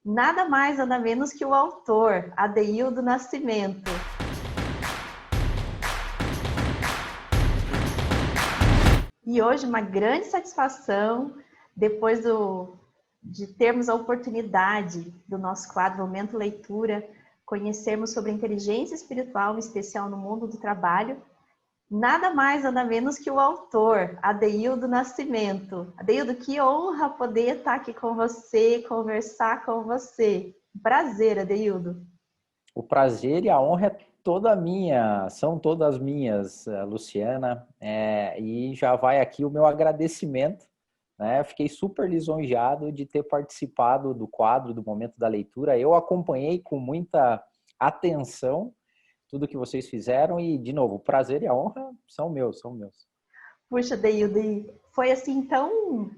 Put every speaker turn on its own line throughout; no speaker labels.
Nada mais, nada menos que o autor, Adeildo Nascimento. E hoje uma grande satisfação, depois de termos a oportunidade do nosso quadro Momento Leitura, conhecermos sobre a inteligência espiritual, em especial no mundo do trabalho, nada mais, nada menos que o autor, Adeildo Nascimento. Adeildo, que honra poder estar aqui com você, conversar com você. Prazer, Adeildo.
O prazer e a honra é toda minha, são todas minhas, Luciana, e já vai aqui o meu agradecimento, né? Fiquei super lisonjeado de ter participado do quadro do Momento da Leitura. Eu acompanhei com muita atenção tudo que vocês fizeram e, de novo, o prazer e a honra são meus, são meus.
Puxa, Adeildo, foi assim tão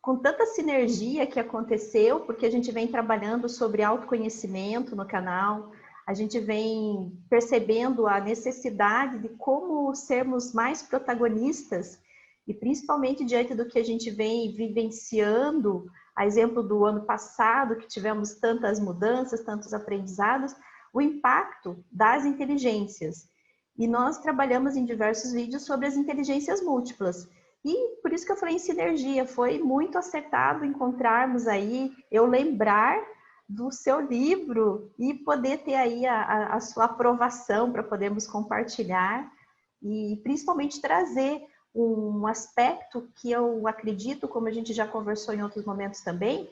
com tanta sinergia que aconteceu, porque a gente vem trabalhando sobre autoconhecimento no canal, a gente vem percebendo a necessidade de como sermos mais protagonistas, e principalmente diante do que a gente vem vivenciando, a exemplo do ano passado, que tivemos tantas mudanças, tantos aprendizados, o impacto das inteligências. E nós trabalhamos em diversos vídeos sobre as inteligências múltiplas. E por isso que eu falei em sinergia, foi muito acertado encontrarmos aí, eu lembrar do seu livro e poder ter aí a sua aprovação para podermos compartilhar e principalmente trazer um aspecto que eu acredito, como a gente já conversou em outros momentos também,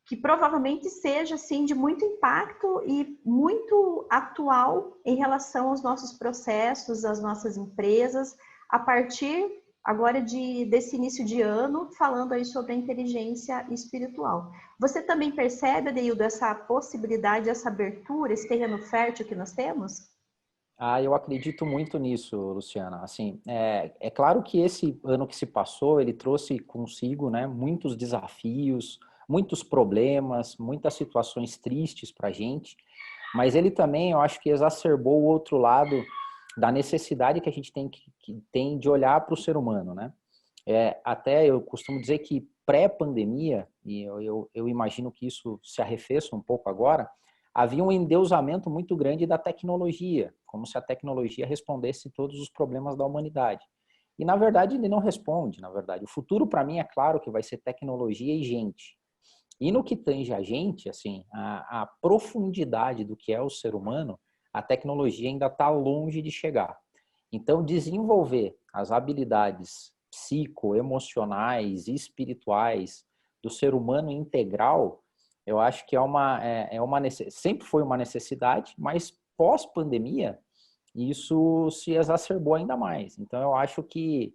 que provavelmente seja assim de muito impacto e muito atual em relação aos nossos processos, às nossas empresas, a partir agora desse início de ano, falando aí sobre a inteligência espiritual. Você também percebe, Adeildo, essa possibilidade, essa abertura, esse terreno fértil que nós temos?
Eu acredito muito nisso, Luciana. Assim, é claro que esse ano que se passou, ele trouxe consigo, né, muitos desafios, muitos problemas, muitas situações tristes para a gente, mas ele também, eu acho que exacerbou o outro lado da necessidade que a gente tem de olhar para o ser humano, né? Até eu costumo dizer que pré-pandemia, e eu imagino que isso se arrefeça um pouco agora, havia um endeusamento muito grande da tecnologia, como se a tecnologia respondesse todos os problemas da humanidade. E, na verdade, ele não responde, na verdade. O futuro, para mim, é claro que vai ser tecnologia e gente. E no que tange a gente, assim, a profundidade do que é o ser humano, a tecnologia ainda está longe de chegar. Então, desenvolver as habilidades psicoemocionais e espirituais do ser humano integral, eu acho que sempre foi uma necessidade, mas pós-pandemia, isso se exacerbou ainda mais. Então, eu acho que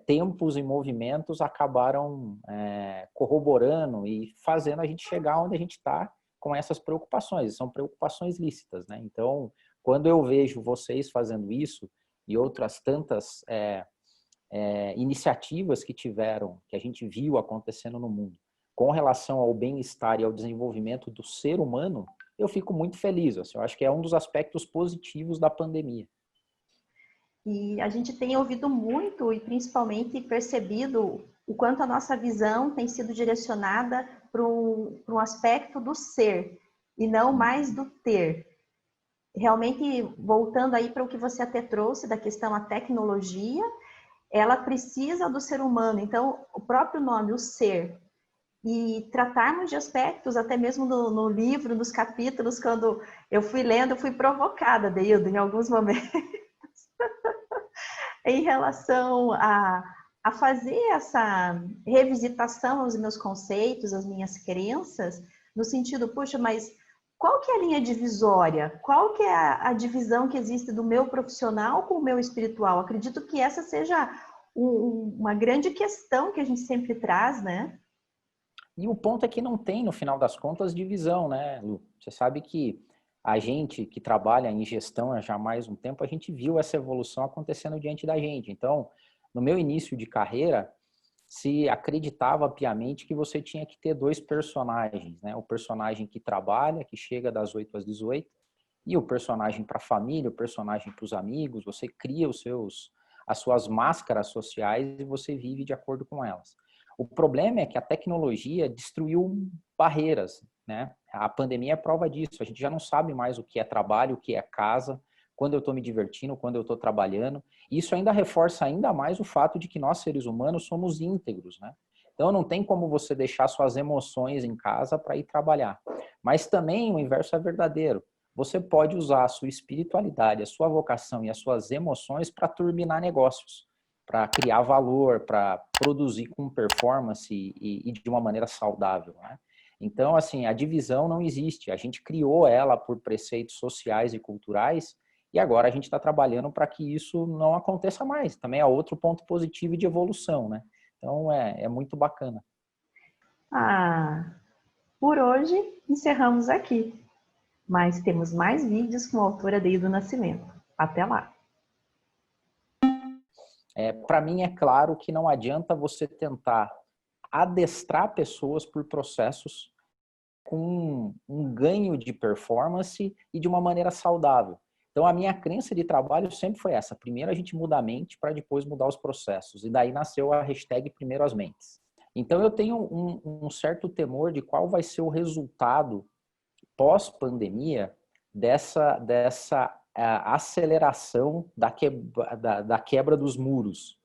tempos e movimentos acabaram corroborando e fazendo a gente chegar onde a gente está com essas preocupações. São preocupações lícitas, né? Então, quando eu vejo vocês fazendo isso e outras tantas iniciativas que tiveram, que a gente viu acontecendo no mundo, com relação ao bem-estar e ao desenvolvimento do ser humano, eu fico muito feliz. Assim, eu acho que é um dos aspectos positivos da pandemia.
E a gente tem ouvido muito e principalmente percebido o quanto a nossa visão tem sido direcionada para um aspecto do ser e não mais do ter. Realmente, voltando aí para o que você até trouxe da questão da tecnologia, ela precisa do ser humano. Então, o próprio nome, o ser, e tratarmos de aspectos, até mesmo no livro, nos capítulos, quando eu fui lendo, eu fui provocada, Deildo, em alguns momentos em relação a fazer essa revisitação aos meus conceitos, às minhas crenças, no sentido, puxa, mas qual que é a linha divisória? Qual que é a divisão que existe do meu profissional com o meu espiritual? Acredito que essa seja uma grande questão que a gente sempre traz, né?
E o ponto é que não tem, no final das contas, divisão, né, Lu? Você sabe que a gente que trabalha em gestão há já mais um tempo, a gente viu essa evolução acontecendo diante da gente. Então, no meu início de carreira, se acreditava piamente que você tinha que ter dois personagens, né? O personagem que trabalha, que chega das 8 às 18, e o personagem para a família, o personagem para os amigos. Você cria as suas máscaras sociais e você vive de acordo com elas. O problema é que a tecnologia destruiu barreiras. né? A pandemia é prova disso. A gente já não sabe mais o que é trabalho, o que é casa, quando eu estou me divertindo, quando eu estou trabalhando. Isso ainda reforça ainda mais o fato de que nós, seres humanos, somos íntegros, né? Então, não tem como você deixar suas emoções em casa para ir trabalhar. Mas também o inverso é verdadeiro. Você pode usar a sua espiritualidade, a sua vocação e as suas emoções para turbinar negócios, para criar valor, para produzir com performance e de uma maneira saudável, né? Então, assim, a divisão não existe. A gente criou ela por preceitos sociais e culturais e agora a gente está trabalhando para que isso não aconteça mais. Também é outro ponto positivo de evolução, né? Então, é muito bacana.
Ah, por hoje encerramos aqui, mas temos mais vídeos com a autora Deildo Nascimento. Até lá!
Para mim, é claro que não adianta você tentar adestrar pessoas por processos com um ganho de performance e de uma maneira saudável. Então, a minha crença de trabalho sempre foi essa. Primeiro a gente muda a mente para depois mudar os processos. E daí nasceu a hashtag Primeiro as Mentes. Então, eu tenho um certo temor de qual vai ser o resultado pós-pandemia dessa aceleração da quebra dos muros.